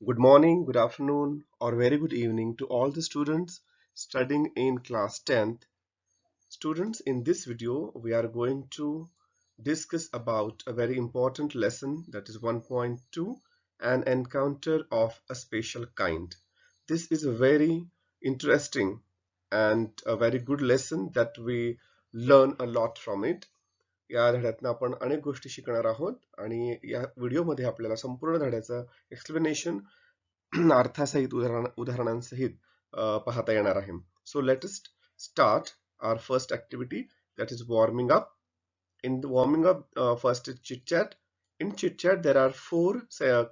Good morning, good afternoon, or very good evening to all the students studying in class 10th. Students, in this video, we are going to discuss about a very important lesson, that is 1.2, an encounter of a special kind. This is a very interesting and a very good lesson that we learn a lot from it. या धड्यातून आपण अनेक गोष्टी शिकणार आहोत आणि या व्हिडिओमध्ये आपल्याला संपूर्ण धड्याचं एक्सप्लेनेशन अर्थासहित उदाहरणांसहित पाहता येणार आहे. So let us start our first activity, that is warming up. In the warming up, first is chit chat. In chit chat there are four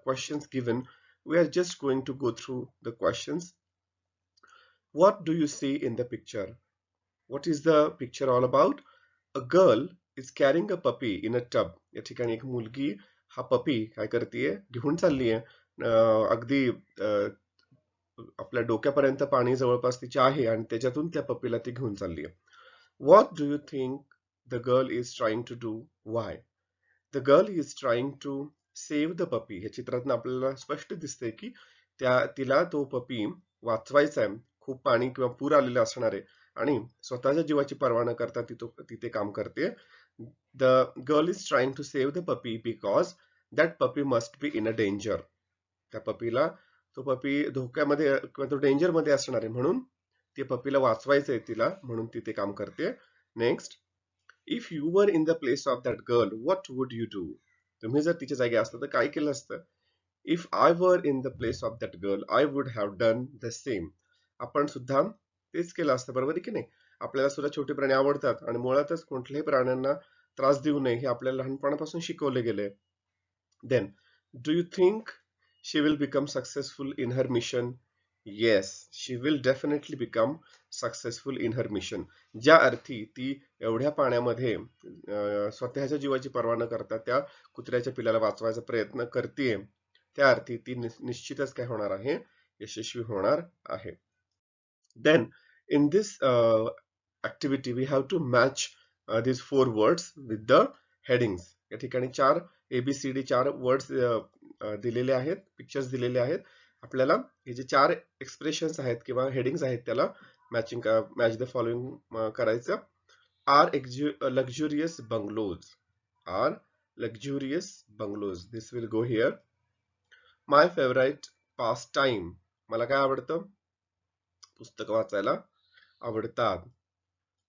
questions given. We are just going to go through the questions. What do you see in the picture? What is the picture all about? A girl is carrying a puppy in a tub. या ठिकाणी एक मुलगी हा पपी काय करतेय, घेऊन चाललीये. अगदी आपल्या डोक्यापर्यंत पाणी जवळपास तिच्या आहे आणि त्याच्यातून त्या पपीला ती घेऊन चाललीये. What do you think the girl is trying to do? Why? The girl is trying to save the puppy. या चित्रातून आपल्याला स्पष्ट दिसतंय की तिला तो पपी वाचवायचा आहे. खूप पाणी किंवा पूर आलेलं असणार आहे आणि स्वतःच्या जीवाची पर्वा न करता ती ते काम करते. The girl is trying to save the puppy because that puppy must be in a danger. त्या पपीला तो पपी धोक्यामध्ये किंवा तो डेंजर मध्ये असणार आहे म्हणून त्या पपीला वाचवायचंय तिला, म्हणून ती ते काम करते. Next, if you were in the place of that girl what would you do? तुम्ही जर तिच्या जागी असता तर काय केलं असतं? इफ आय वर in the place of that girl I would have done the same. आपण सुद्धा तेच केलं असतं, बरोबर आहे की नाही? आपल्याला सुद्धा छोटे प्राणी आवडतात आणि मुळातच कोणत्याही प्राण्यांना त्रास देऊ नये हे आपल्याला लहानपणापासून शिकवले गेले. Then, do you think she will become successful in her mission? Yes, she will definitely become successful in her mission. ज्या अर्थी ती एवढ्या पाण्यामध्ये स्वतःच्या जीवाची पर्वा न करता त्या कुत्र्याच्या पिल्लाला वाचवायचा प्रयत्न करते, त्या अर्थी ती निश्चितच काय होणार आहे, यशस्वी होणार आहे. Then in this activity we have to match these four words with the headings. या ठिकाणी चार ABCD चार वर्ड्स दिलेले आहेत, पिक्चर्स दिलेले आहेत. आपल्याला हे जे चार एक्सप्रेशन्स आहेत किंवा हेडिंग्स आहेत त्याला मॅच द फॉलोइंग करायचं. Our luxurious bungalows. Our luxurious bungalows. This will go here. My favourite pastime. मला काय आवडतं? पुस्तक वाचायला आवडतात.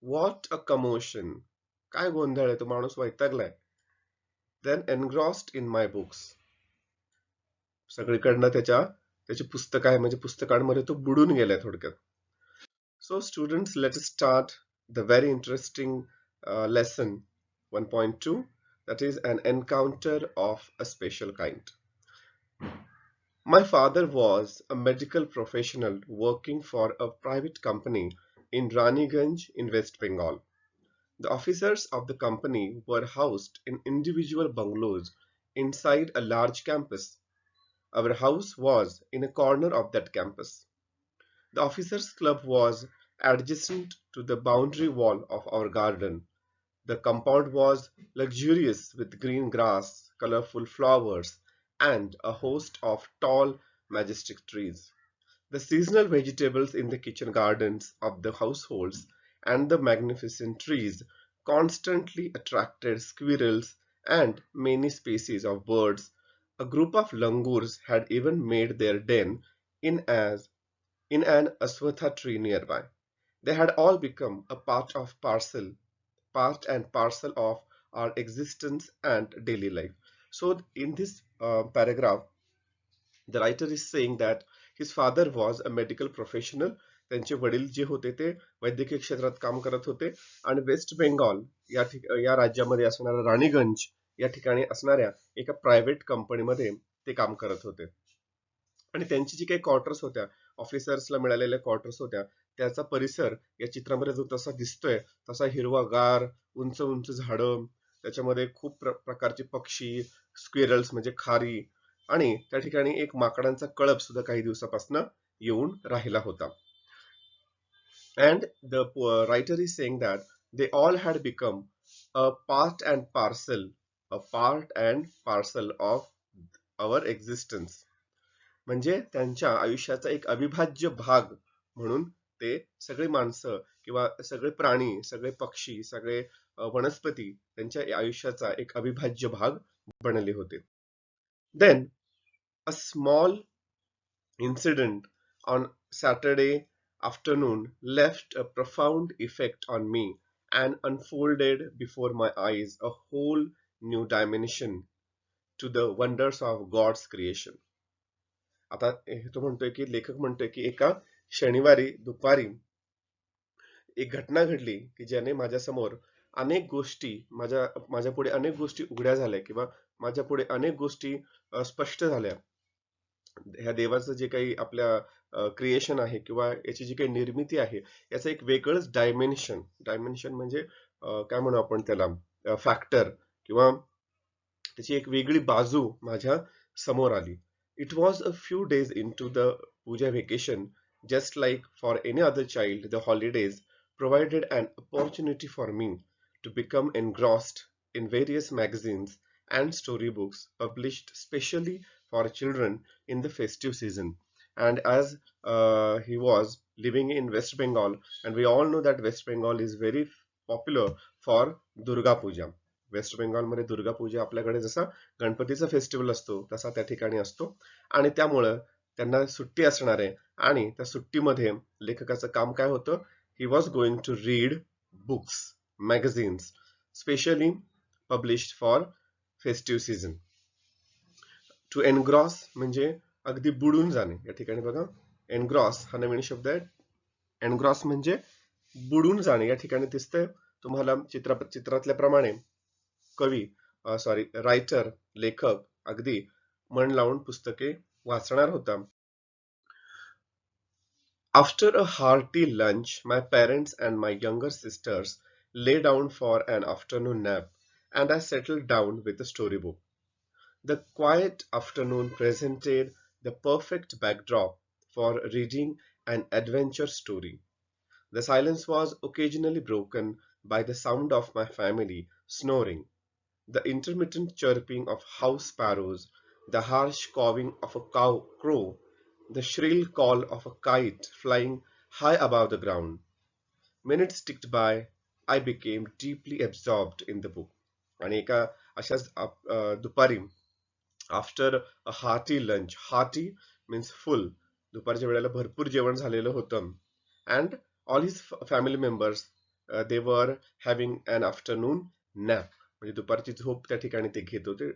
What a commotion. काय गोंधळ आहे, तो माणूस वैतागलाय. Then engrossed in my books. सगळीकडनं त्याची पुस्तक आहे, म्हणजे पुस्तकांमध्ये तो बुडून गेलाय थोडक्यात. So students, let us start the very interesting lesson 1.2, that is an encounter of a special kind. My father was a medical professional working for a private company in Raniganj in West Bengal. The officers of the company were housed in individual bungalows inside a large campus. Our house was in a corner of that campus. The officers' club was adjacent to the boundary wall of our garden. The compound was luxurious with green grass, colorful flowers, and a host of tall, majestic trees. The seasonal vegetables in the kitchen gardens of the households and the magnificent trees constantly attracted squirrels and many species of birds. A group of langurs had even made their den in an aswatha tree nearby. They had all become a part and parcel of our existence and daily life. So in this paragraph, the writer is saying that his father was a medical professional. त्यांचे वडील जे होते ते वैद्यकीय क्षेत्रात काम करत होते आणि वेस्ट बेंगॉल या राज्यामध्ये असणाऱ्या राणीगंज या ठिकाणी असणाऱ्या एका प्रायव्हेट कंपनीमध्ये ते काम करत होते. आणि त्यांची जी काही क्वार्टर्स होत्या, ऑफिसर्सला मिळालेल्या क्वार्टर्स होत्या, त्याचा परिसर या चित्रामध्ये जो तसा दिसतोय तसा हिरवागार, उंच उंच झाडं, त्याच्यामध्ये खूप प्रकारचे पक्षी, स्क्विरल्स म्हणजे खारी, आणि त्या ठिकाणी एक माकडांचा कळप सुद्धा काही दिवसापासून येऊन राहिला होता. And the writer is saying that they all had become a part and parcel of our existence. म्हणजे त्यांच्या आयुष्याचा एक अविभाज्य भाग म्हणून ते सगळे माणसं किंवा सगळे प्राणी, सगळे पक्षी, सगळे वनस्पती त्यांच्या आयुष्याचा एक अविभाज्य भाग बनले होते. Then a small incident on Saturday afternoon left a profound effect on me and unfolded before my eyes a whole new dimension to the wonders of God's creation. आता तो म्हणतोय की लेखक म्हणतोय की एका शनिवारी दुपारी एक घटना घडली की ज्याने माझ्यासमोर अनेक गोष्टी माझ्या पुढे अनेक गोष्टी उघड्या झाल्या किंवा माझ्या पुढे अनेक गोष्टी स्पष्ट झाल्या. ह्या देवाचं जे काही आपल्या क्रिएशन आहे किंवा याची जी काही निर्मिती आहे याचं एक वेगळंच डायमेन्शन म्हणजे काय म्हणू आपण त्याला फॅक्टर किंवा त्याची एक वेगळी बाजू माझ्या समोर आली. It was a few days into the Puja vacation, just like for any other child the holidays provided an opportunity for me to become engrossed in various magazines and storybooks published specially for children in the festive season. And as he was living in West Bengal, and we all know that West Bengal is very popular for Durga Puja. West बेंगॉलमध्ये दुर्गा पूजा आपल्याकडे जसा गणपतीचा festival असतो तसा त्या ठिकाणी असतो आणि त्यामुळं त्यांना सुट्टी असणार आहे आणि त्या सुट्टीमध्ये लेखकाचं काम काय होतं? He was going to read books, magazines, specially published for festive season. To engross म्हणजे अगदी बुडून जाणे. या ठिकाणी बघा engross हा नवीन शब्द आहे. engross म्हणजे बुडून जाणे. या ठिकाणी दिसतंय तुम्हाला चित्रातल्या प्रमाणे कवी रायटर लेखक अगदी मन लावून पुस्तके वाचणार होता. After a hearty lunch, my parents and my younger sisters lay down for an afternoon nap, and I settled down with a storybook. The quiet afternoon presented the perfect backdrop for reading an adventure story. The silence was occasionally broken by the sound of my family snoring, the intermittent chirping of house sparrows, the harsh cawing of a crow, the shrill call of a kite flying high above the ground. Minutes ticked by. I became deeply absorbed in the book. आणि एका अशाच दुपारी after a hearty lunch, hearty means फुल, दुपारच्या वेळेला भरपूर जेवण झालेलं होतं. And all his family members दे वर हॅव्हिंग अन आफ्टरनून नॅप, म्हणजे दुपारची झोप त्या ठिकाणी ते घेत होते.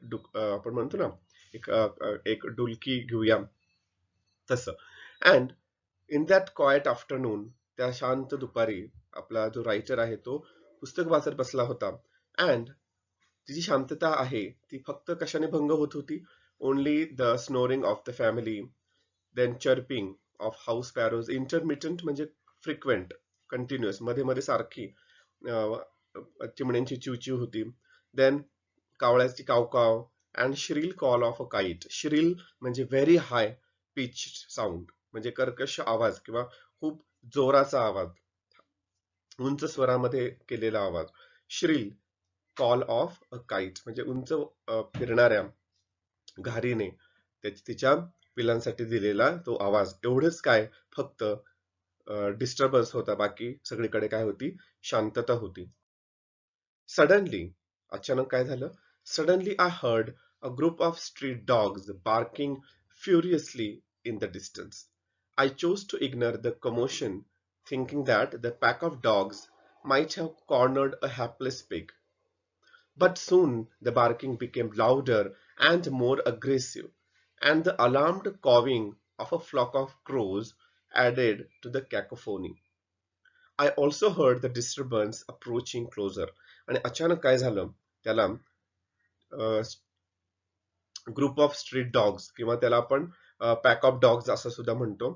आपण म्हणतो ना एक डुलकी घेऊया तसं. And in that quite afternoon, त्या शांत दुपारी आपला जो रायटर आहे तो पुस्तक वाचत बसला होता. अँड ती जी शांतता आहे ती फक्त कशाने भंग होत होती? Only the snoring of the family, then chirping of house sparrows, intermittent म्हणजे फ्रिक्वेंट, कंटिन्युअस, मध्ये मध्ये सारखी चिमण्यांची चिवचिव होती. देन कावळ्याची कावकाव and shrill call of a kite. Shrill म्हणजे व्हेरी हाय पिच साऊंड, म्हणजे कर्कश आवाज किंवा खूप जोराचा आवाज, उंच स्वरामध्ये केलेला आवाज. Srila call of a kite म्हणजे उंच फिरणाऱ्या घारीने तिच्या पिलांसाठी दिलेला तो आवाज. एवढंच काय, फक्त डिस्टर्बन्स होता, बाकी सगळीकडे काय होती? शांतता होती. सडनली, अचानक काय झालं? Suddenly I heard a group of street dogs barking furiously in the distance. I chose to ignore the commotion, thinking that the pack of dogs might have cornered a hapless pig. But soon the barking became louder and more aggressive, and the alarmed cawing of a flock of crows added to the cacophony. I also heard the disturbance approaching closer. आणि अचानक काय झालं? त्याला group of street dogs किंवा त्याला आपण pack of dogs असं सुद्धा म्हणतो.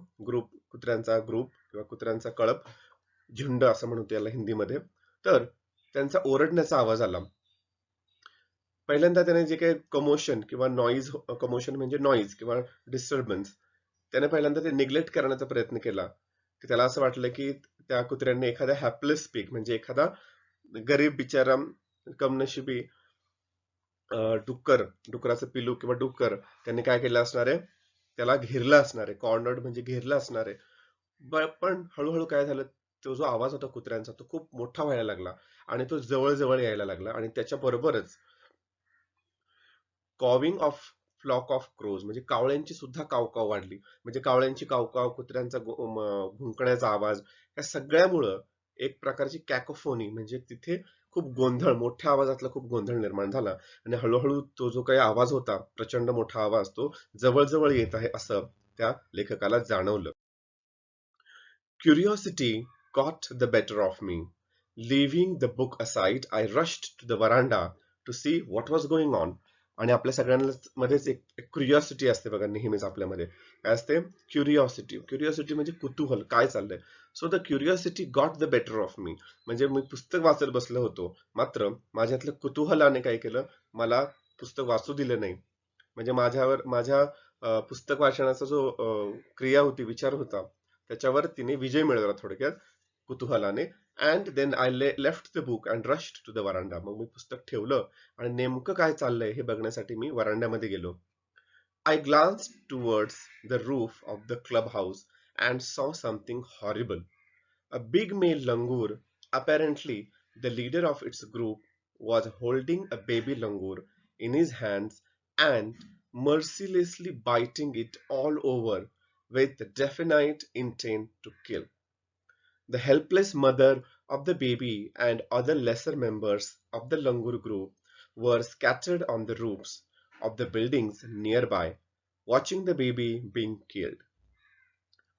कुत्र्यांचा ग्रुप किंवा कुत्र्यांचा कळप, झुंड असं म्हणतो याला हिंदीमध्ये. तर त्यांचा ओरडण्याचा आवाज आला. पहिल्यांदा त्याने जे काही कमोशन किंवा नॉईज, कमोशन म्हणजे नॉईज किंवा डिस्टर्बन्स, त्याने पहिल्यांदा ते निग्लेक्ट करण्याचा प्रयत्न केला. की त्याला असं वाटलं की त्या कुत्र्यांनी एखादा हॅपलेस पीक म्हणजे एखादा गरीब बिचारा कमनशिबी डुक्कराचं पिलू किंवा डुक्कर त्यांनी काय केलं असणार आहे? त्याला घेरलं असणार आहे, कॉर्नर्ड म्हणजे घेरलं असणार आहे. पण हळूहळू काय झालं, तो जो आवाज होता कुत्र्यांचा तो खूप मोठा व्हायला लागला आणि तो जवळ जवळ यायला लागला आणि त्याच्याबरोबरच कॉविंग ऑफ फ्लॉक ऑफ क्रोज म्हणजे कावळ्यांची सुद्धा कावकाव वाढली. म्हणजे कावळ्यांची कावकाव, कुत्र्यांचा भुंकण्याचा आवाज, या सगळ्यामुळं एक प्रकारची कॅकोफोनी म्हणजे तिथे खूप गोंधळ, मोठ्या आवाजातला खूप गोंधळ निर्माण झाला आणि हळूहळू तो जो काही आवाज होता, प्रचंड मोठा आवाज, तो जवळ येत आहे असं त्या लेखकाला जाणवलं. Curiosity got the better of me. Leaving the book aside, I rushed to the veranda to see what was going on. आणि आपल्या सगळ्यांमध्येच एक क्युरिओसिटी असते बघा नेहमीच आपल्यामध्ये. काय असते? क्युरिओसिटी. क्युरिओसिटी म्हणजे कुतूहल, काय चाललंय. So the curiosity got the better of me. म्हणजे मी पुस्तक वाचत बसलो होतो, मात्र माझ्यातल्या कुतूहलाने काय केलं, मला पुस्तक वाचू दिलं नाही. म्हणजे माझ्या पुस्तक वाचनाचा जो क्रिया होती, विचार होता, त्याच्यावर तिने विजय मिळवला थोडक्यात कुतूहलाने. And then I left the book and rushed to the veranda. मग मी पुस्तक ठेवलं आणि नेमकं काय चाललंय हे बघण्यासाठी मी वरांड्यामध्ये गेलो. I glanced towards the roof of the club house and saw something horrible. A big male langur, apparently the leader of its group, was holding a baby langur in his hands and mercilessly biting it all over with definite intent to kill. The helpless mother of the baby and other lesser members of the langur group were scattered on the roofs of the buildings nearby, watching the baby being killed.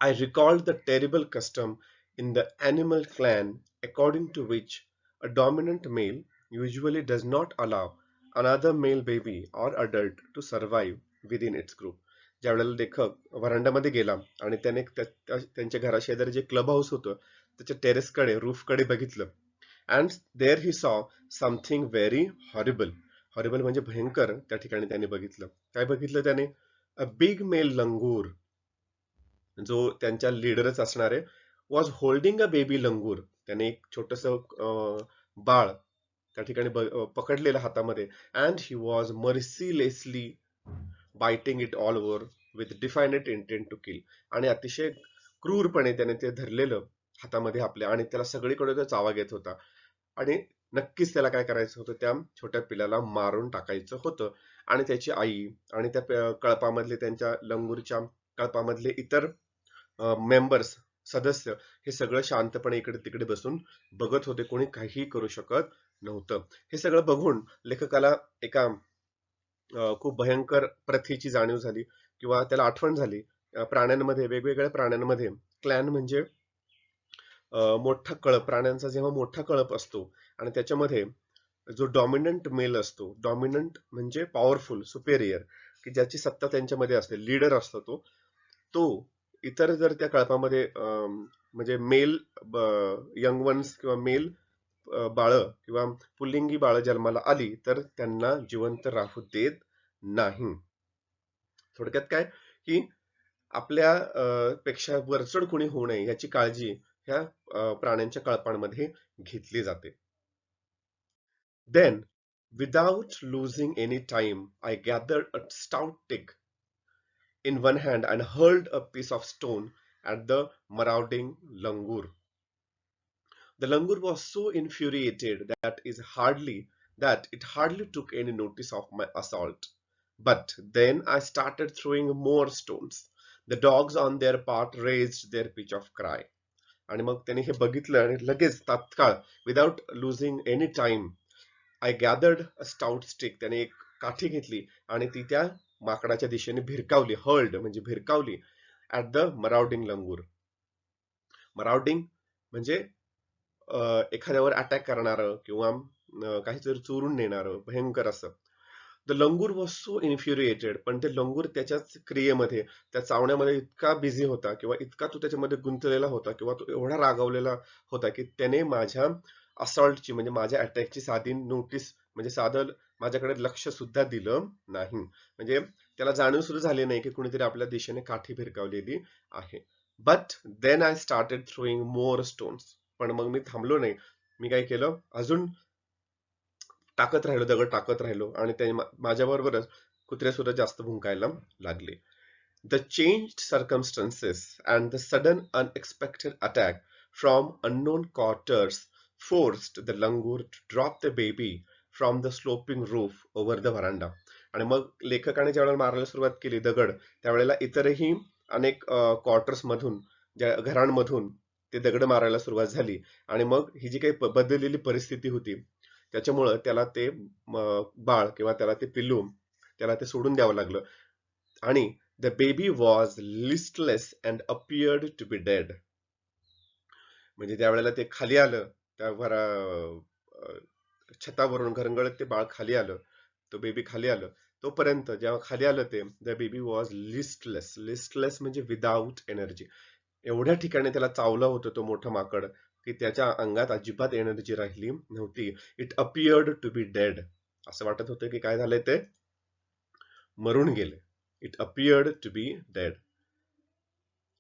I recalled the terrible custom in the animal clan according to which a dominant male usually does not allow another male baby or adult to survive within its group. ज्यावेळेला लेखक व्हरांड्यामध्ये गेला आणि त्याने त्यांच्या घराशेजारी जे club house होतं त्याच्या टेरेसकडे, रूफकडे बघितलं. And there he saw something very horrible. Horrible म्हणजे भयंकर. त्या ठिकाणी त्याने बघितलं. काय बघितलं त्याने? अ बिग मेल लंगूर, जो त्यांच्या लीडरच असणार आहे, was holding a baby langur. त्याने एक छोटस बाळ त्या ठिकाणी पकडलेलं हातामध्ये. And he was mercilessly biting it all over with definite intent to kill. आणि अतिशय क्रूरपणे त्याने ते धरलेलं हातामध्ये आपल्या आणि त्याला सगळीकडे तो चावा घेत होता. आणि नक्कीच त्याला काय करायचं होतं, त्या छोट्या पिल्याला मारून टाकायचं होतं. आणि त्याची आई आणि त्या कळपामधले, त्यांच्या लंगूरच्या कळपामधले इतर मेंबर्स, सदस्य, हे सगळं शांतपणे इकडे तिकडे बसून बघत होते. कोणी काहीही करू शकत नव्हतं. हे सगळं बघून लेखकाला एका खूप भयंकर प्रथेची जाणीव झाली किंवा त्याला आठवण झाली. प्राण्यांमध्ये, वेगवेगळ्या प्राण्यांमध्ये क्लॅन म्हणजे मोठा कळप, प्राण्यांचा जेव्हा मोठा कळप असतो आणि त्याच्यामध्ये जो डॉमिनंट मेल असतो, डॉमिनंट म्हणजे पॉवरफुल, सुपेरियर, की ज्याची सत्ता त्यांच्यामध्ये असते, लीडर असतो तो इतर जर त्या कळपामध्ये म्हणजे मेल यंग वन्स किंवा मेल बाळं किंवा पुल्लिंगी बाळं जन्माला आली तर त्यांना जिवंत राहू देत नाही. थोडक्यात काय, की आपल्या पेक्षा वरचढ कोणी होऊ नये याची काळजी ह्या प्राण्यांच्या कळपांमध्ये घेतली जाते. Then, without losing any time, I gathered a stout stick in one hand and hurled a piece of stone at the marauding langur. The langur was so infuriated that it hardly took any notice of my assault. But then I started throwing more stones. The dogs on their part raised their pitch of cry. आणि मग त्याने हे बघितलं आणि लगेच तात्काळ, without losing any time, I gathered a stout stick, त्याने एक काठी घेतली आणि ती त्या माकडाच्या दिशेने भिरकावली. हर्ल्ड म्हणजे भिरकावली ऍट द मराउडिंग लंगूर. मराउडिंग म्हणजे एखाद्यावर अटॅक करणारं किंवा काहीतरी चोरून नेणारं भयंकर असं. The langur was so infuriated. पण ते लंगूर त्याच्याच क्रियेमध्ये, त्या चावण्यामध्ये इतका बिझी होता किंवा इतका तो त्याच्यामध्ये गुंतलेला होता किंवा तो एवढा रागावलेला होता की त्याने माझ्या असॉल्टची म्हणजे माझ्या अटॅकची साधी नोटीस, म्हणजे साधं माझ्याकडे लक्ष सुद्धा दिलं नाही. म्हणजे त्याला जाणीव सुद्धा झाली नाही की कुणीतरी आपल्या दिशेने काठी भिरकावलेली आहे. But then I started throwing more stones. पण मग मी थांबलो नाही. मी काय केलं, अजून टाकत राहिलो, दगड टाकत राहिलो आणि माझ्याबरोबरच कुत्रे सुद्धा जास्त भुंकायला लागले. The changed circumstances and the sudden unexpected attack from unknown quarters forced the langur to drop the baby from the sloping roof over the veranda. आणि मग लेखकाने ज्यावेळेला मारायला सुरुवात केली दगड, त्यावेळेला इतरही अनेक क्वार्टर्स मधून, ज्या घरांमधून ते दगड मारायला सुरुवात झाली. आणि मग ही जी काही बदललेली परिस्थिती होती, त्याच्यामुळं त्याला ते बाळ किंवा त्याला ते पिल्लू, त्याला ते सोडून द्यावं लागलं. आणि the baby was listless and appeared to be dead. म्हणजे ज्या वेळेला ते खाली आलं, त्या छतावरून घरंगळत ते बाळ खाली आलं, तो बेबी खाली आलं, तोपर्यंत जेव्हा खाली आलं ते the baby was listless. Listless म्हणजे विदाऊट एनर्जी. एवढ्या ठिकाणी त्याला चावलं होतं तो मोठं माकड की त्याच्या अंगात अजिबात एनर्जी राहिली नव्हती. It appeared to be dead. असं वाटत होतं की काय झालंय, ते मरून गेले. It appeared to be dead.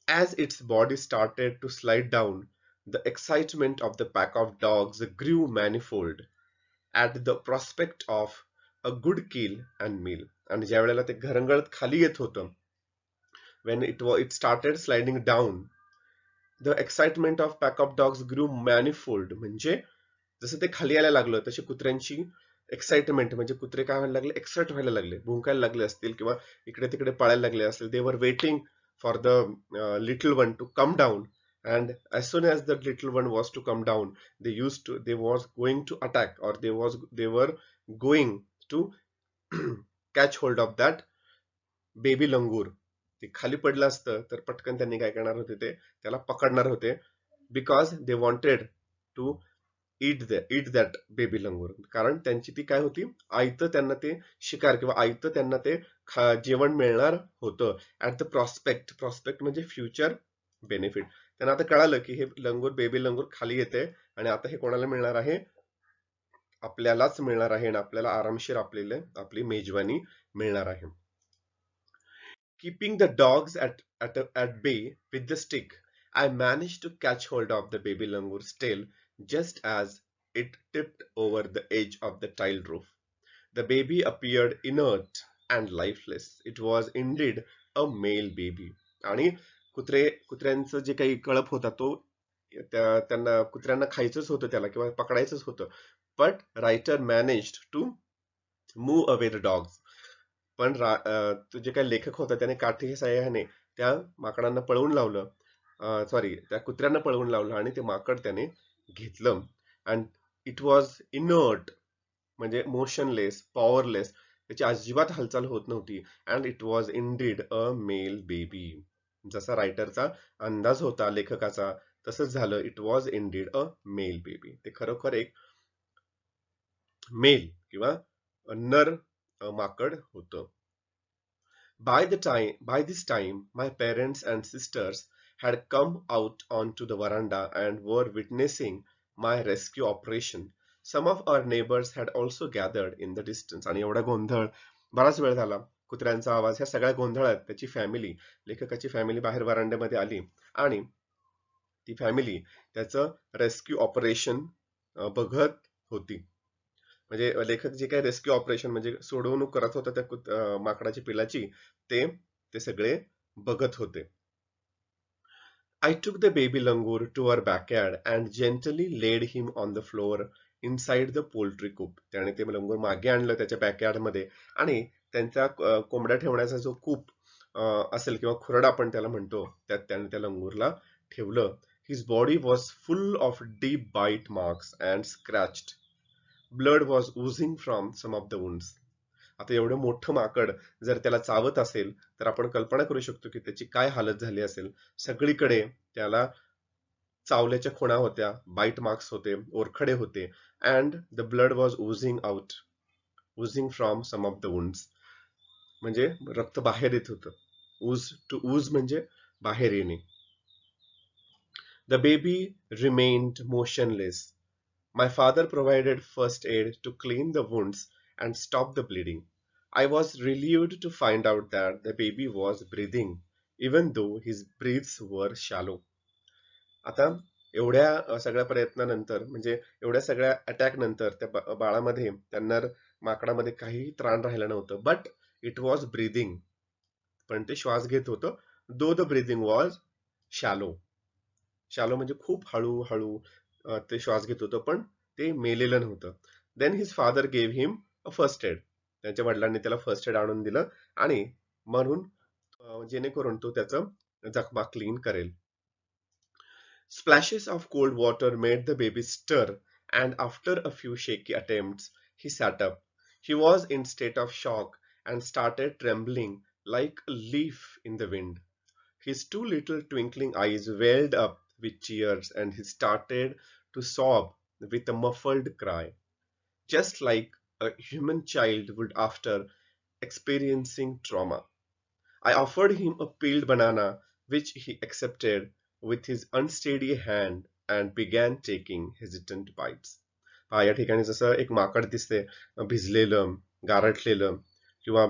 As its body started to slide down, the excitement of the pack of dogs grew manifold at the prospect of a good kill and meal. आणि ज्या वेळेला ते घरंगळत खाली येत होतं, when it started sliding down, the excitement of pack of dogs grew manifold. म्हणजे जसं ते खाली यायला लागलं तशी कुत्र्यांची एक्साइटमेंट, म्हणजे कुत्रे काय व्हायला लागले, एक्साइट व्हायला लागले, भुंकायला लागले असतील किंवा इकडे तिकडे पळायला लागले असतील. They were waiting for the little one to come down, and as soon as the little one was to come down, they was going to attack, or they were going to catch hold of that baby langur. ते खाली पडलं असतं तर पटकन त्यांनी काय करणार होते, ते त्याला पकडणार होते, because they wanted to eat that baby langur. कारण त्यांची ती काय होती, आयतं त्यांना ते शिकार किंवा आयतं त्यांना ते जेवण मिळणार होतं. ऍट द प्रॉस्पेक्ट म्हणजे फ्युचर बेनिफिट. त्यांना आता कळालं की हे लंगूर, बेबी लंगूर खाली येते आणि आता हे कोणाला मिळणार आहे, आपल्यालाच मिळणार आहे आणि आपल्याला आरामशीर आपली मेजवानी मिळणार आहे. Keeping the dogs at bay with the stick, I managed to catch hold of the baby langur's tail just as it tipped over the edge of the tiled roof. The baby appeared inert and lifeless. It was indeed a male baby. आणि कुत्र्यांचं जे काही कळप होता तो त्यांना कुत्र्यांना खायचंच होतं त्याला किंवा पकडायचंच होतं. But writer managed to move away the dogs. पण तो जे काही लेखक होता त्याने काठी साह्याने त्या माकडांना पळवून लावलं, सॉरी त्या कुत्र्यांना पळवून लावलं आणि ते माकड त्याने घेतलं. अँड इट वॉज इनर्ट म्हणजे मोशनलेस, पॉवरलेस, त्याची अजिबात हालचाल होत नव्हती. And it was indeed a male baby. जसा रायटरचा अंदाज होता लेखकाचा तसंच झालं. It was indeed a male baby. ते खरोखर एक मेल किंवा नर माकड होतं. By this time, my parents and sisters had come out onto the veranda and were witnessing my rescue operation. Some of our neighbors had also gathered in the distance. आणि एवढा गोंधळ बराच वेळ झाला. कुत्र्यांचा आवाज, ह्या सगळ्या गोंधळात त्याची फॅमिली, लेखकाची फॅमिली बाहेर वरांड्यामध्ये आली आणि ती फॅमिली त्याचं रेस्क्यू ऑपरेशन बघत होती. म्हणजे लेखक जे काही रेस्क्यू ऑपरेशन म्हणजे सोडवणूक करत होता त्या माकडाची पिलाची, ते सगळे बघत होते. I took the baby langur to our backyard and gently laid him on the floor inside the poultry coop. त्याने ते लंगूर मागे आणलं त्याच्या बॅकयार्ड मध्ये आणि त्यांचा कोंबड्या ठेवण्याचा जो कूप असेल किंवा खुरडा आपण त्याला म्हणतो, त्यात त्याने त्या लंगूरला ठेवलं. His body was full of deep bite marks and scratched. Blood was oozing from some of the wounds. आता एवढं मोठं माकड जर त्याला चावत असेल तर आपण कल्पना करू शकतो की त्याची काय हालत झाली असेल. सगळीकडे त्याला चावल्याच्या खुणा होत्या, बाईट मार्क्स होते, ओरखडे होते. And the blood was oozing from some of the wounds. म्हणजे रक्त बाहेर येत होतं. ऊज म्हणजे बाहेर येणे. The baby remained motionless. My father provided first aid to clean the wounds and stop the bleeding. I was relieved to find out that the baby was breathing, even though his breaths were shallow. आता एवढ्या सगळ्या प्रयत्नानंतर, म्हणजे एवढ्या सगळ्या attack नंतर त्या बाळामध्ये, त्यांना माकडामध्ये काही त्राण राहिलं नव्हतं. But it was breathing. पण ते श्वास घेत होतं. Though the breathing was shallow. Shallow म्हणजे खूप हळूहळू ते श्वास घेत होतं, पण ते मेलेलं नव्हतं. Then his father gave him a first aid. त्यांच्या वडिलांनी त्याला फर्स्ट एड आणून दिलं आणि म्हणून जेणेकरून तो त्याचं जखमा क्लीन करेल. Splashes of cold water made the baby stir, and after a few shaky attempts, he sat up. He was in state of shock and started trembling like a leaf in the wind. His two little twinkling eyes welled up with tears, and he started to sob with a muffled cry, just like a human child would after experiencing trauma. I offered him a peeled banana, which he accepted with his unsteady hand and began taking hesitant bites. या ठिकाणी जसं एक माकड दिसते भिजलेलं, गारठलेलं किंवा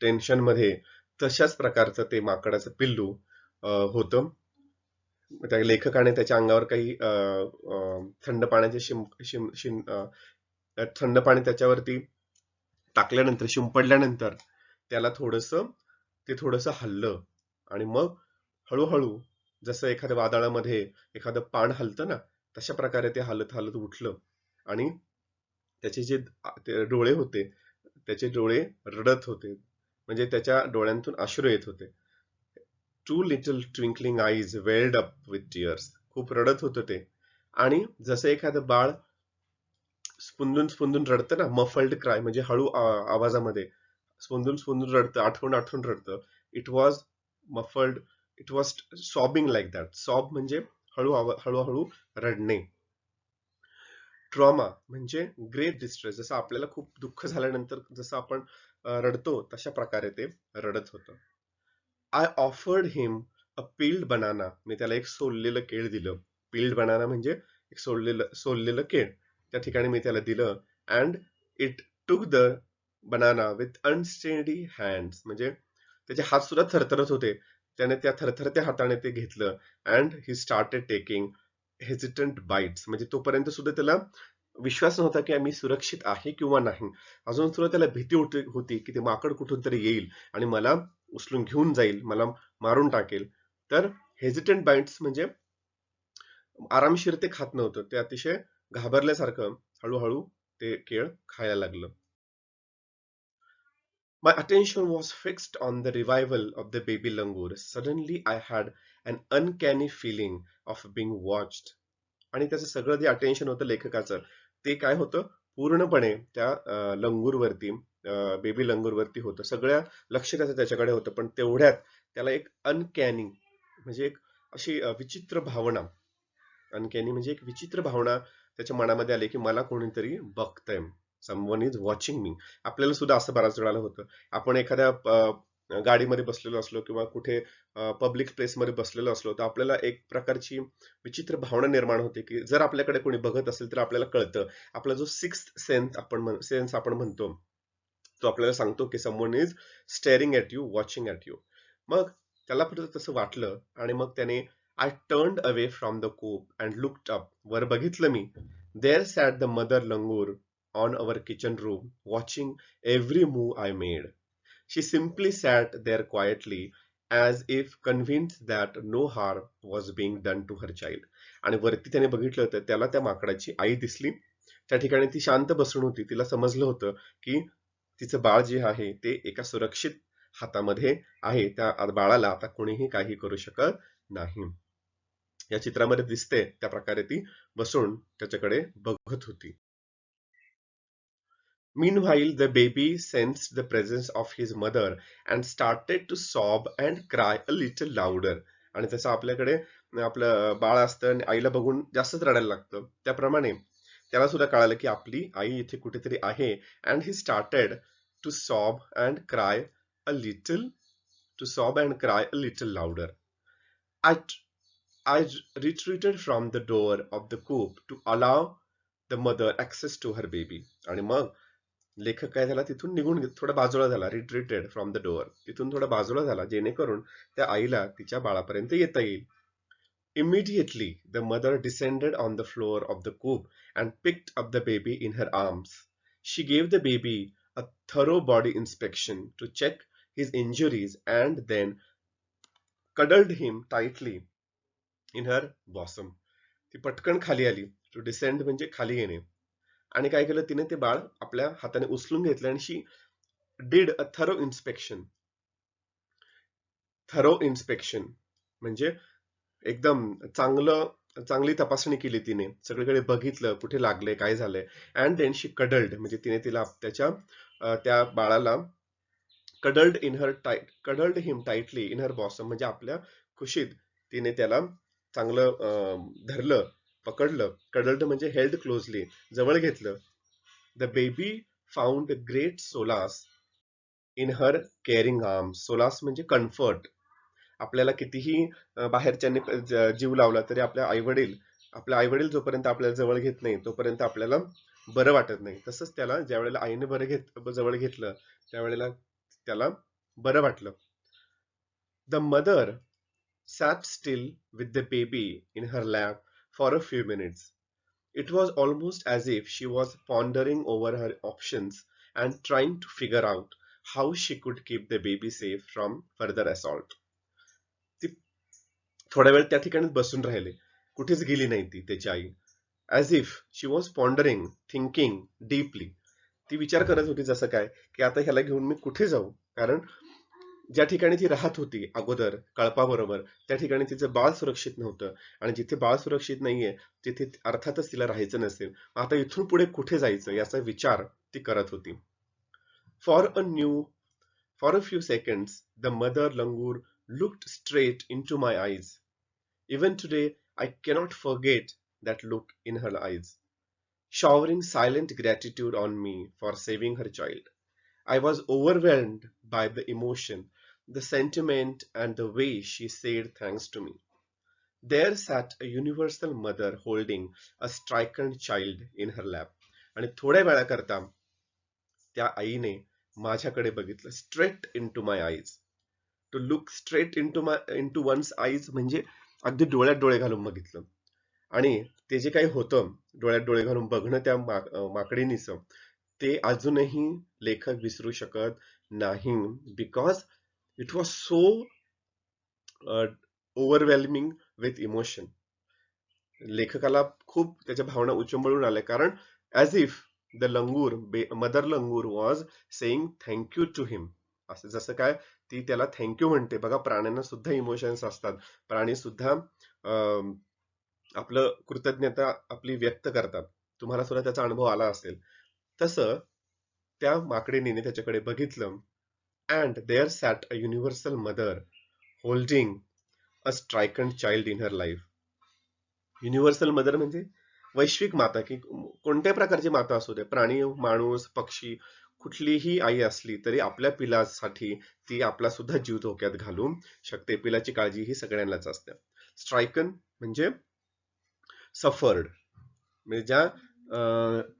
tension मध्ये, तशाच प्रकारचं ते माकडाचं पिल्लू होतं. त्या लेखकाने त्याच्या अंगावर काही थंड पाण्याचे थंड पाणी त्याच्यावरती टाकल्यानंतर, शिंपडल्यानंतर त्याला ते थोडंसं हललं आणि मग हळूहळू जसं एखाद्या वादळामध्ये एखादं पान हलतं ना, तशा प्रकारे ते हलत हलत उठलं आणि त्याचे जे ते डोळे होते, त्याचे डोळे रडत होते, म्हणजे त्याच्या डोळ्यांतून अश्रू येत होते. Two little twinkling eyes welled up with tears. खूप रडत होतं ते. आणि जसं एखादं बाळ स्पुंदून स्पुंदून रडतं ना, मफल्ड क्राय म्हणजे हळू आवाजामध्ये स्पुंदून स्पुंदून रडतं, आठवून आठवून रडतं. It was muffled, it was sobbing like that. Sob म्हणजे हळूहळू रडणे. ट्रॉमा म्हणजे ग्रेट डिस्ट्रेस. जसं आपल्याला खूप दुःख झाल्यानंतर जसं आपण रडतो, तशा प्रकारे ते रडत होतं. I offered him a peeled banana. मी त्याला एक सोललेलं केळ दिलं. पील्ड बनाना म्हणजे एक सोललेलं केळ. त्या ठिकाणी मी त्याला दिलं. And it took the banana with unsteady hands. म्हणजे त्याचे हात सुद्धा थरथरत होते. त्याने त्या थरथरत्या हाताने ते घेतलं. And he started taking hesitant bites. म्हणजे तोपर्यंत सुद्धा त्याला विश्वास नव्हता की मी सुरक्षित आहे किंवा नाही. अजून सुद्धा त्याला भीती होती की ते माकड कुठून तरी येईल आणि मला उचलून घेऊन जाईल, मला मारून टाकेल. तर हेजिटंट बाईट्स म्हणजे आरामशीर ते खात नव्हतं. ते अतिशय घाबरल्यासारखं हळूहळू ते केळ खायला लागलं. My attention was fixed on the revival of the baby langur. Suddenly I had an uncanny feeling of being watched. आणि त्याचं सगळं जे अटेन्शन होतं लेखकाचं, ते काय होतं, पूर्णपणे त्या लंगूरवरती, बेबी लंगूरवरती होतं. सगळ्या लक्ष त्याचं त्याच्याकडे होतं. पण तेवढ्यात त्याला एक अनकॅनी म्हणजे एक अशी विचित्र भावना, अनकॅनी म्हणजे एक विचित्र भावना त्याच्या मनामध्ये आली की मला कोणीतरी बघतंय. समवन इज वॉचिंग मी. आपल्याला सुद्धा असं बऱ्याच वेळाला होतं. आपण एखाद्या गाडीमध्ये बसलेलो असलो किंवा कुठे पब्लिक प्लेसमध्ये बसलेलो असलो, तर आपल्याला एक प्रकारची विचित्र भावना निर्माण होते की जर आपल्याकडे कोणी बघत असेल तर आपल्याला कळतं. आपला जो सिक्स्थ सेन्स आपण म्हणतो, तो आपल्याला सांगतो की someone is staring at you, watching at you. मग त्याला फक्त तसं वाटलं आणि मग त्याने I turned away from the coop and looked up. वर बघितलं मी. There sat the mother langur on our kitchen room watching every move I made. She simply sat there quietly as if convinced that no harm was being done to her child. आणि वरती त्याने बघितलं तर त्याला त्या माकडाची आई दिसली. त्या ठिकाणी ती शांत बसून होती. तिला समजलं होतं की तिचं बाळ जे आहे ते एका सुरक्षित हातामध्ये आहे. त्या बाळाला आता कोणीही काही करू शकत नाही. या चित्रामध्ये दिसते त्या प्रकारे ती बसून त्याच्याकडे बघत होती. Meanwhile, the baby sensed the presence of his mother and started to sob and cry a little louder. आणि तसं आपल्याकडे आपलं बाळ असतं आणि आईला बघून जास्तच रडायला लागतं. त्याप्रमाणे त्याला सुद्धा कळालं की आपली आई इथे कुठेतरी आहे. And he started to sob and cry a little, louder. I, I retreated from the door of the coop to allow the mother access to her baby. आणि मग लेखक काय झाला, तिथून निघून थोडा बाजूला झाला. Retreated from the door. तिथून थोडा बाजूला झाला जेणेकरून त्या आईला तिच्या बाळापर्यंत येता येईल. Immediately the mother descended on the floor of the coop and picked up the baby in her arms. She gave the baby a thorough body inspection to check his injuries and then cuddled him tightly in her bosom. ती पटकन खाली आली. To descend म्हणजे खाली येणे. आणि काय केलं तिने ते बाळ आपल्या हाताने उचलून घेतलं आणि शी डिड अ थरो इन्स्पेक्शन म्हणजे एकदम चांगली तपासणी केली तिने. सगळीकडे बघितलं कुठे लागले काय झालंय. अँड देन शी कडल्ड म्हणजे तिने तिला त्या बाळाला cuddled him tightly in her bosom म्हणजे आपल्या कुशीत तिने त्याला चांगलं धरलं, पकडलं. कडल्ड म्हणजे हेल्ड क्लोजली, जवळ घेतलं. The baby found great solas in her caring arms. Solas म्हणजे कम्फर्ट. आपल्याला कितीही बाहेरच्यांनी जीव लावला तरी आपल्या आईवडील जोपर्यंत आपल्याला जवळ घेत नाही तोपर्यंत आपल्याला बरं वाटत नाही. तसंच त्याला ज्या वेळेला आईने जवळ घेतलं त्यावेळेला त्याला बरं वाटलं. The mother sat still with the baby in her lap for a few minutes. It was almost as if she was pondering over her options and trying to figure out how she could keep the baby safe from further assault. ती थोड्या वेळ त्या ठिकाणीच बसून राहिले. कुठेच गेली नाही ती त्याची आई. As if she was pondering, thinking deeply. ती विचार करत होती जसं काय की आता ह्याला घेऊन मी कुठे जाऊ. कारण ज्या ठिकाणी ती राहत होती अगोदर कळपाबरोबर त्या ठिकाणी तिचं बाळ सुरक्षित नव्हतं. आणि जिथे बाळ सुरक्षित नाहीये तिथे अर्थातच तिला राहायचं नसेल. आता इथून पुढे कुठे जायचं याचा विचार ती करत होती. For a few seconds the mother langur looked straight into my eyes. Even today I cannot forget that look in her eyes, showering silent gratitude on me for saving her child. I was overwhelmed by the emotion, the sentiment, and the way she said thanks to me. There sat a universal mother holding a stricken child in her lap. आणि थोड्या वेळाकरता त्या आईने माझ्याकडे बघितलं. Straight into my eyes. To look straight into one's eyes म्हणजे अगदी डोळ्यात डोळे घालून बघितलं. आणि ते जे काही होतं डोळ्यात डोळे घालून बघणं त्या माकडीनीचं ते अजूनही लेखक विसरू शकत नाही. Because it was so overwhelming with emotion. लेखकाला खूप त्याच्या भावना उचंबळून आल्या. कारण as if the mother langur was saying thank you to him. असं जसं काय ती त्याला थँक्यू म्हणते. बघा प्राण्यांना सुद्धा इमोशन्स असतात. प्राणी सुद्धा आपलं कृतज्ञता आपली व्यक्त करतात. तुम्हाला सुद्धा त्याचा अनुभव आला असेल. तसं त्या माकडीने त्याच्याकडे बघितलं. And there sat a universal mother holding a stricken child in her life. Universal mother म्हणजे वैश्विक माता, की कोणत्या प्रकारची माता असू दे, प्राणी, माणूस, पक्षी, कुठलीही आई असली तरी आपल्या पिलासाठी ती आपला सुद्धा जीव धोक्यात घालू शकते. पिलाची काळजी ही सगळ्यांनाच असते. स्ट्रायकन म्हणजे सफर्ड, म्हणजे ज्या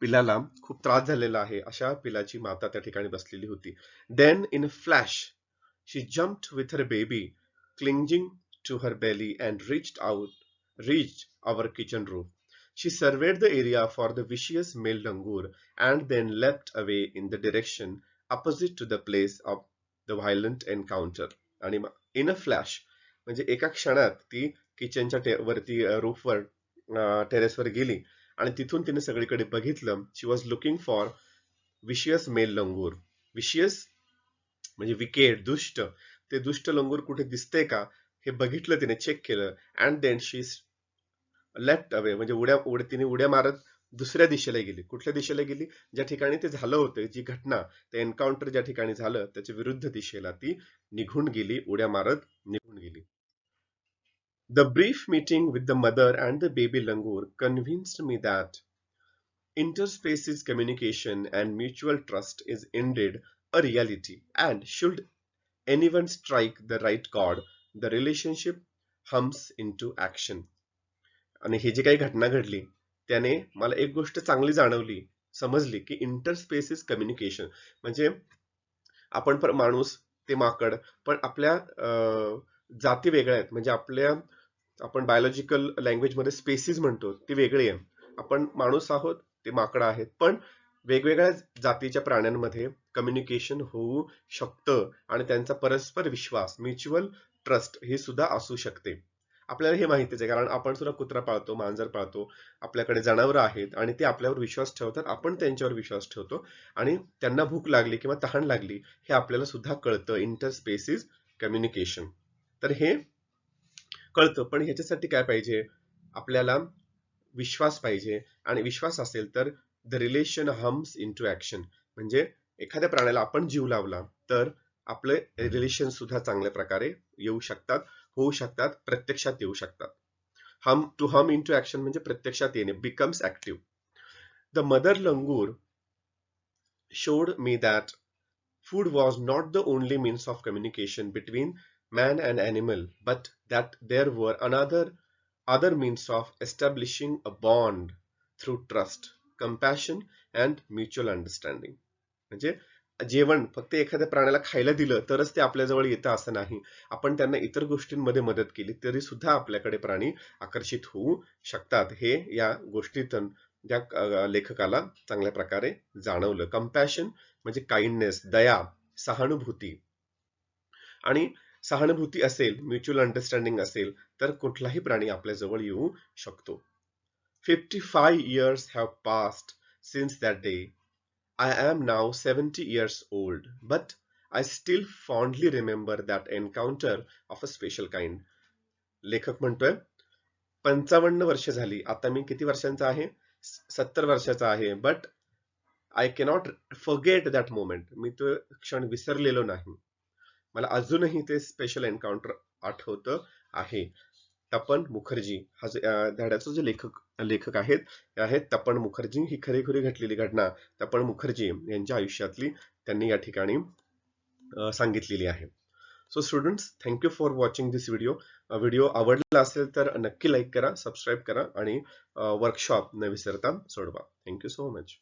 पिलाला खूप त्रास झालेला आहे अशा पिलाची माता त्या ठिकाणी बसलेली होती. Then in a flash she jumped with her baby clinging to her belly and reached our kitchen roof. She surveyed the area for the vicious male langur and then leapt away in the direction opposite to the place of the violent encounter. आणि in a flash म्हणजे एका क्षणात ती किचनच्या वरती रूफवर टेरेसवर गेली आणि तिथून तिने सगळीकडे बघितलं. She was looking for vicious male langur. Vicious म्हणजे विकेट, दुष्ट. ते दुष्ट लंगूर कुठे दिसते का हे बघितलं तिने, चेक केलं. And then she left away म्हणजे तिने उड्या मारत दुसऱ्या दिशेला गेली. कुठल्या दिशेला गेली? ज्या ठिकाणी ते झालं होतं, जी घटना, ते एन्काउंटर ज्या ठिकाणी झालं त्याच्या विरुद्ध दिशेला ती निघून गेली, उड्या मारत निघून गेली. The brief meeting with the mother and the baby langur convinced me that interspecies communication and mutual trust is indeed a reality, and should anyone strike the right chord, the relationship hums into action. आणि ही जी काही घटना घडली त्याने मला एक गोष्ट चांगली समजली की इंटरस्पेसिस कम्युनिकेशन म्हणजे आपण पण माणूस ते माकड पण आपल्या जाती वेगळ्या आहेत. म्हणजे आपण बायोलॉजिकल लँग्वेज मध्ये स्पेसिस म्हणतो ती वेगळी आहे. आपण माणूस आहोत, ते माकड आहेत. पण वेगवेगळ्या जातीच्या प्राण्यांमध्ये कम्युनिकेशन होऊ शकतं आणि त्यांचा परस्पर विश्वास म्युच्युअल ट्रस्ट हे सुद्धा असू शकते. आपल्याला हे माहितीच आहे, कारण आपण सुद्धा कुत्रा पाळतो, मांजर पाळतो, आपल्याकडे जनावरं आहेत आणि ते आपल्यावर विश्वास ठेवतात, आपण त्यांच्यावर विश्वास ठेवतो आणि त्यांना भूक लागली किंवा तहान लागली हे आपल्याला सुद्धा कळतं. इंटरस्पेसिस कम्युनिकेशन. तर हे कळतं, पण ह्याच्यासाठी काय पाहिजे? आपल्याला विश्वास पाहिजे, आणि विश्वास असेल तर the relation hums into action. म्हणजे एखाद्या प्राण्याला आपण जीव लावला तर आपले रिलेशन सुद्धा चांगल्या प्रकारे येऊ शकतात, होऊ शकतात, प्रत्यक्षात येऊ शकतात. टू हम इनटू ऍक्शन म्हणजे प्रत्यक्षात येणे, becomes active. The mother langur showed me that food was not the only means of communication between man and animal, but that there were other means of establishing a bond through trust, compassion and mutual understanding. म्हणजे जेवण फक्त एखाद्या प्राण्याला खायला दिलं तरच ते आपल्याजवळ येतं असं नाही. आपण त्यांना इतर गोष्टींमध्ये मदत केली तरी सुद्धा आपल्याकडे प्राणी आकर्षित होऊ शकतात. हे या गोष्टीतून त्या लेखकाला चांगल्या प्रकारे जाणवलं. कंपॅशन म्हणजे काइंडनेस, दया, सहानुभूती. आणि सहानुभूती असेल, म्युच्युअल अंडरस्टँडिंग असेल तर कुठलाही प्राणी आपल्या जवळ येऊ शकतो. 55 years have passed since that day. I am now 70 years old, but I still fondly remember that encounter of a special kind. लेखक म्हणतोय 55 वर्ष झाली, आता मी किती वर्षांचा आहे? 70 वर्षाचा आहे, but I cannot forget that moment. मी तो क्षण विसरलेलो नाही. मला अजूनही ते स्पेशल एन्काउंटर आठवतं आहे. तपन मुखर्जी हा धड्याचा जे लेखक आहेत तपन मुखर्जी. ही खरी घडलेली घटना तपन मुखर्जी यांच्या आयुष्यातली त्यांनी या ठिकाणी सांगितलेली आहे. So students, thank you for watching this video. Video आवडला असेल तर नक्की लाईक करा, सबस्क्राईब करा आणि वर्कशॉप न विसरता सोडवा. Thank you so much.